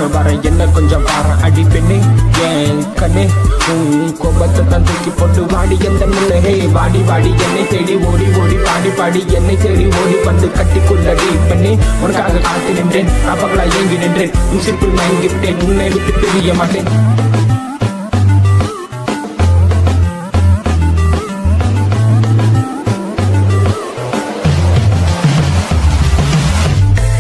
நானும் வரேன் என்ன கொஞ்சம் பாரு அடி பெண்ணே ஏன் கண்ணே கோபத்தை தான் தூக்கி போட்டு வாடி எந்த முன்னே வாடி வாடி என்னை தேடி ஓடி ஓடி பாடி பாடி என்னை தேடி ஓடி வந்து கட்டிக்குள்ளடி பெண்ணே உனக்காக காத்து நின்றேன் அப்பகளா ஏங்கி நின்றேன் உசிற்குள் மயங்கி விட்டேன் உன்னை விட்டு பிரிய மாட்டேன்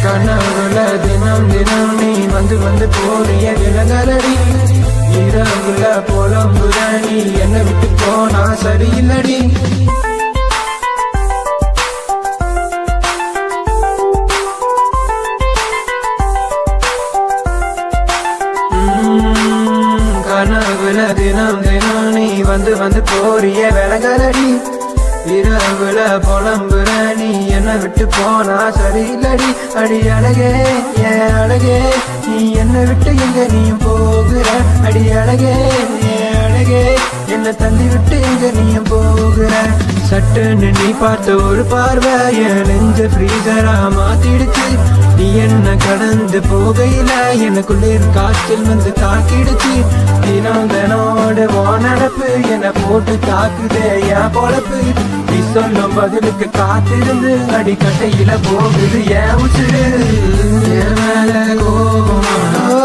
கனவுல தினம் தினம் நீ வந்து வந்து போறிய விலகலடி இரவுல புலம்புற நீ என்னை விட்டு போனா சரியில்லடி கனவுல தினம் தினம் நீ வந்து வந்து போறிய விலகலடி இரவுல புலம்புற நீ என்னை விட்டு போனா சரியில்லடி அடி அழகே ஏன் அழகே நீ என்னை விட்டு எங்க நீயும் போகிற அடி அழகே ஏன் அழகே என்னை தள்ளி விட்டு எங்க நீயும் போகிற சட்டுன்னு நீ பார்த்த ஒரு பார்வை என் நெஞ்ச ஃப்ரீசரா மாத்திடுச்சு நீ என்ன கடந்து போகையில எனக்குள்ளே காய்ச்சல் வந்து தாக்கிடுச்சு தினம் தினோட நடப்பு என்னை போட்டு தாக்குதே என் பொழப்பு நீ சொல்லும் பதிலுக்கு காத்திருந்து அடிக்கட்டையில போகுது என் உசுறு என் மேல கோபமா